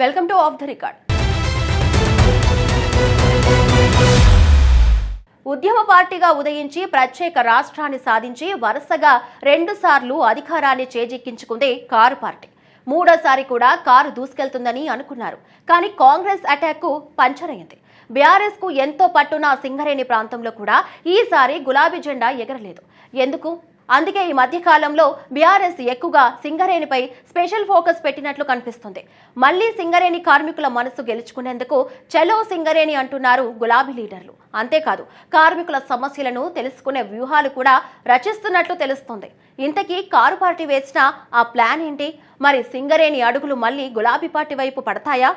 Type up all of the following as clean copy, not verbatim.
Welcome to of the record. ఉద్యమ పార్టీగా ఉదయించి ప్రత్యేక రాష్ట్రాన్ని సాధించి వరుసగా 2 సార్లు అధికారాన్ని చేజిక్కించుకుంది కారు పార్టీ. మూడోసారి కూడా కారు దూసుకెళ్తుందని అనుకున్నారు. కానీ కాంగ్రెస్ అటాక్ కు పంచర్ అయింది. బీఆర్ఎస్ కు ఎంతో పట్టున సింగరేణి ప్రాంతంలో కూడా ఈసారి గులాబీ జెండా ఎగరలేదు. ఎందుకు? అందుకే ఈ మధ్య కాలంలో బీఆర్ఎస్ ఎక్కువగా సింగరేణిపై స్పెషల్ ఫోకస్ పెట్టినట్లు కనిపిస్తుంది. మళ్లీ సింగరేణి కార్మికుల మనసు గెలుచుకునేందుకు చలో సింగరేణి అంటున్నారు గులాబీ లీడర్లు. అంతేకాదు కార్మికుల సమస్యలను తెలుసుకునే వ్యూహాలు కూడా రచిస్తున్నట్లు తెలుస్తుంది. ఇంతకీ కారు పార్టీ వేసిన ఆ ప్లాన్ ఏంటి? మరి సింగరేణి అడుగులు మళ్లీ గులాబీ పార్టీ వైపు పడతాయా?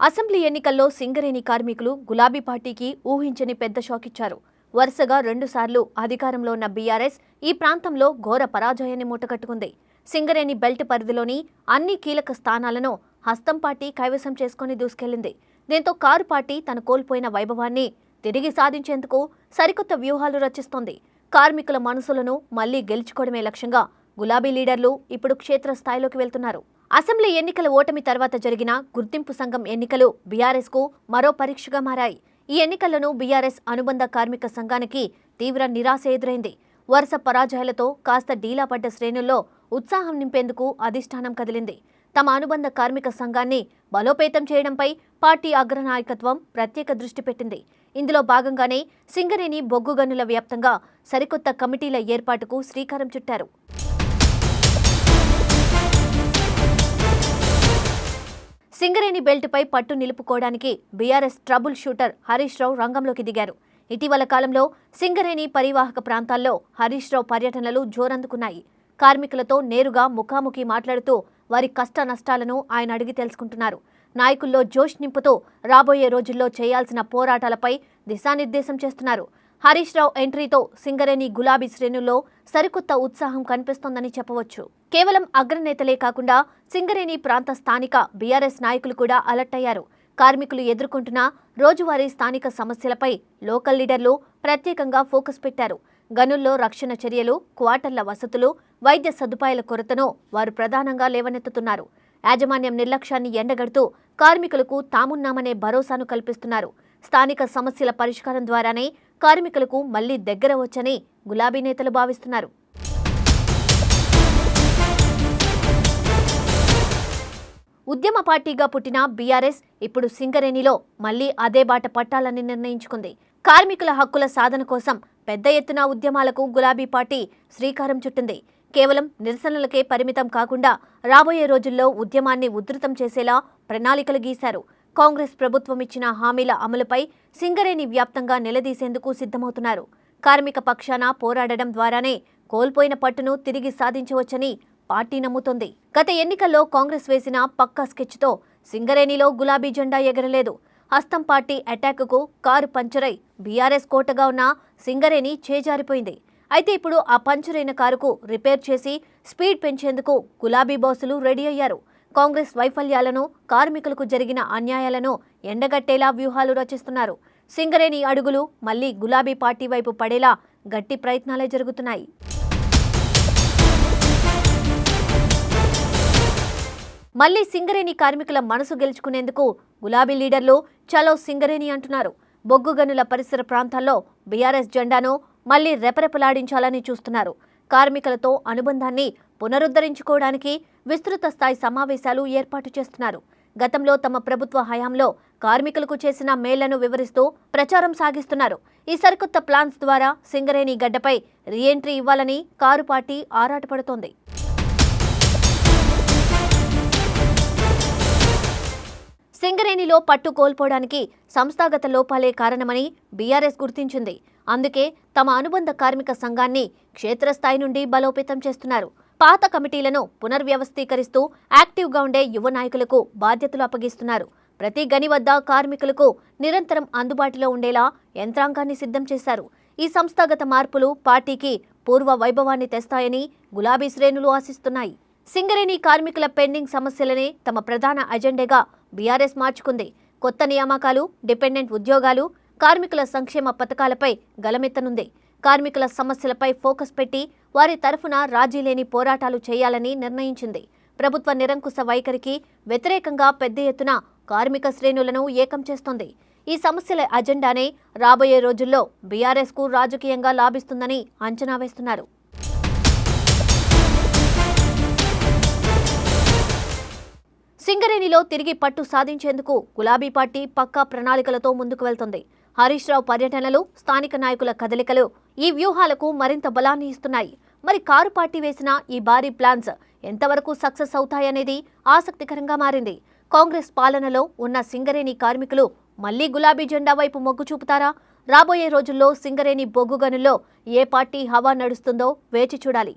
అసెంబ్లీ ఎన్నికల్లో సింగరేణి కార్మికులు గులాబీ పార్టీకి ఊహించని పెద్ద షాక్ ఇచ్చారు. వరుసగా 2 సార్లు అధికారంలో ఉన్న బీఆర్ఎస్ ఈ ప్రాంతంలో ఘోర పరాజయాన్ని మూటకట్టుకుంది. సింగరేణి బెల్ట్ పరిధిలోని అన్ని కీలక స్థానాలను హస్తం పార్టీ కైవసం చేసుకుని దూసుకెళ్లింది. దీంతో కారు పార్టీ తన కోల్పోయిన వైభవాన్ని తిరిగి సాధించేందుకు సరికొత్త వ్యూహాలు రచిస్తోంది. కార్మికుల మనసులను మళ్లీ గెలుచుకోవడమే లక్ష్యంగా గులాబీ లీడర్లు ఇప్పుడు క్షేత్రస్థాయిలోకి వెళ్తున్నారు. అసెంబ్లీ ఎన్నికల ఓటమి తర్వాత జరిగిన గుర్తింపు సంఘం ఎన్నికలు బీఆర్ఎస్ కు మరో పరీక్షగా మారాయి. ఈ ఎన్నికలను బీఆర్ఎస్ అనుబంధ కార్మిక సంఘానికి తీవ్ర నిరాశ ఎదురైంది. వరుస పరాజయాలతో కాస్త డీలా పడ్డ శ్రేణుల్లో ఉత్సాహం నింపేందుకు అధిష్టానం కదిలింది. తమ అనుబంధ కార్మిక సంఘాన్ని బలోపేతం చేయడంపై పార్టీ అగ్రనాయకత్వం ప్రత్యేక దృష్టి పెట్టింది. ఇందులో భాగంగానే సింగరేణి బొగ్గు గనుల వ్యాప్తంగా సరికొత్త కమిటీల ఏర్పాటుకు శ్రీకారం చుట్టారు. సింగరేణి బెల్ట్పై పట్టు నిలుపుకోవడానికి BRS trouble shooter Harish Rao రంగంలోకి దిగారు. ఇటీవల కాలంలో సింగరేణి పరివాహక ప్రాంతాల్లో హరీష్ రావు పర్యటనలు జోరందుకున్నాయి. కార్మికులతో నేరుగా ముఖాముఖి మాట్లాడుతూ వారి కష్ట నష్టాలను ఆయన అడిగి తెలుసుకుంటున్నారు. నాయకుల్లో జోష్ నింపుతూ రాబోయే రోజుల్లో చేయాల్సిన పోరాటాలపై దిశానిర్దేశం చేస్తున్నారు. హరీష్ రావు ఎంట్రీతో సింగరేణి గులాబీ శ్రేణుల్లో సరికొత్త ఉత్సాహం కనిపిస్తోందని చెప్పవచ్చు. కేవలం అగ్రనేతలే కాకుండా సింగరేణి ప్రాంత స్థానిక బీఆర్ఎస్ నాయకులు కూడా అలర్ట్ అయ్యారు. కార్మికులు ఎదుర్కొంటున్న రోజువారీ స్థానిక సమస్యలపై లోకల్ లీడర్లు ప్రత్యేకంగా ఫోకస్ పెట్టారు. గనుల్లో రక్షణ చర్యలు, క్వార్టర్ల వసతులు, వైద్య సదుపాయాల కొరతను వారు ప్రధానంగా లేవనెత్తుతున్నారు. యాజమాన్యం నిర్లక్ష్యాన్ని ఎండగడుతూ కార్మికులకు తామున్నామనే భరోసాను కల్పిస్తున్నారు. స్థానిక సమస్యల పరిష్కారం ద్వారానే కార్మికులకు మళ్లీ దగ్గర వచ్చని గులాబీ నేతలు భావిస్తున్నారు. ఉద్యమ పార్టీగా పుట్టిన బీఆర్ఎస్ ఇప్పుడు సింగరేణిలో మళ్లీ అదే బాట పట్టాలని నిర్ణయించుకుంది. కార్మికుల హక్కుల సాధన కోసం పెద్ద ఎత్తున ఉద్యమాలకు గులాబీ పార్టీ శ్రీకారం చుట్టింది. కేవలం నిరసనలకే పరిమితం కాకుండా రాబోయే రోజుల్లో ఉద్యమాన్ని ఉధృతం చేసేలా ప్రణాళికలు గీశారు. కాంగ్రెస్ ప్రభుత్వం ఇచ్చిన హామీల అమలుపై సింగరేణి వ్యాప్తంగా నిలదీసేందుకు సిద్ధమవుతున్నారు. కార్మిక పక్షాన పోరాడడం ద్వారానే కోల్పోయిన పట్టును తిరిగి సాధించవచ్చని పార్టీ నమ్ముతోంది. గత ఎన్నికల్లో కాంగ్రెస్ వేసిన పక్కా స్కెచ్తో సింగరేణిలో గులాబీ జెండా ఎగరలేదు. హస్తం పార్టీ అటాక్కు కారు పంచరై బీఆర్ఎస్ కోటగా ఉన్న సింగరేణి చేజారిపోయింది. అయితే ఇప్పుడు ఆ పంచరైన కారుకు రిపేర్ చేసి స్పీడ్ పెంచేందుకు గులాబీ బాసులు రెడీ అయ్యారు. కాంగ్రెస్ వైఫల్యాలను, కార్మికులకు జరిగిన అన్యాయాలను ఎండగట్టేలా వ్యూహాలు రచిస్తున్నారు. సింగరేణి అడుగులు మళ్లీ గులాబీ పార్టీ వైపు పడేలా గట్టి ప్రయత్నాలే జరుగుతున్నాయి. మళ్లీ సింగరేణి కార్మికుల మనసు గెలుచుకునేందుకు గులాబీ లీడర్లు చలో సింగరేణి అంటున్నారు. బొగ్గు గనుల పరిసర ప్రాంతాల్లో బీఆర్ఎస్ జెండాను మళ్లీ రెపరెపలాడించాలని చూస్తున్నారు. కార్మికులతో అనుబంధాన్ని పునరుద్ధరించుకోవడానికి విస్తృత స్థాయి సమావేశాలు ఏర్పాటు చేస్తున్నారు. గతంలో తమ ప్రభుత్వ హయాంలో కార్మికులకు చేసిన మేళ్లను వివరిస్తూ ప్రచారం సాగిస్తున్నారు. ఈ సరికొత్త ప్లాన్స్ ద్వారా సింగరేణి గడ్డపై రీఎంట్రీ ఇవ్వాలని కారు పార్టీ ఆరాటపడుతోంది. సింగరేణిలో పట్టు కోల్పోవడానికి సంస్థాగత లోపాలే కారణమని బీఆర్ఎస్ గుర్తించింది. అందుకే తమ అనుబంధ కార్మిక సంఘాన్ని క్షేత్రస్థాయి నుండి బలోపేతం చేస్తున్నారు. పాత కమిటీలను పునర్వ్యవస్థీకరిస్తూ యాక్టివ్గా ఉండే యువ నాయకులకు బాధ్యతలు అప్పగిస్తున్నారు. ప్రతి గని వద్ద కార్మికులకు నిరంతరం అందుబాటులో ఉండేలా యంత్రాంగాన్ని సిద్ధం చేశారు. ఈ సంస్థాగత మార్పులు పార్టీకి పూర్వ వైభవాన్ని తెస్తాయని గులాబీ శ్రేణులు ఆశిస్తున్నాయి. సింగరేణి కార్మికుల పెండింగ్ సమస్యలనే తమ ప్రధాన అజెండాగా బీఆర్ఎస్ మార్చుకుంది. కొత్త నియామకాలు, డిపెండెంట్ ఉద్యోగాలు, కార్మికుల సంక్షేమ పథకాలపై గలమెత్తనుంది. కార్మికుల సమస్యలపై ఫోకస్ పెట్టి వారి తరఫున రాజీ లేని పోరాటాలు చేయాలని నిర్ణయించింది. ప్రభుత్వ నిరంకుశ వైఖరికి వ్యతిరేకంగా పెద్ద ఎత్తున కార్మిక శ్రేణులను ఏకం చేస్తోంది. ఈ సమస్యల అజెండానే రాబోయే రోజుల్లో బీఆర్ఎస్కు రాజకీయంగా లాభిస్తుందని అంచనా వేస్తున్నారు. సింగరేణిలో తిరిగి పట్టు సాధించేందుకు గులాబీ పార్టీ పక్కా ప్రణాళికలతో ముందుకు వెళ్తుంది. హరీష్ రావు పర్యటనలు, స్థానిక నాయకుల కదలికలు ఈ వ్యూహాలకు మరింత బలాన్ని ఇస్తున్నాయి. మరి కారు పార్టీ వేసిన ఈ భారీ ప్లాన్స్ ఎంతవరకు సక్సెస్ అవుతాయనేది ఆసక్తికరంగా మారింది. కాంగ్రెస్ పాలనలో ఉన్న సింగరేణి కార్మికులు మళ్లీ గులాబీ జెండా వైపు మొగ్గు చూపుతారా? రాబోయే రోజుల్లో సింగరేణి బొగ్గు గనుల్లో ఏ పార్టీ హవా నడుస్తుందో వేచి చూడాలి.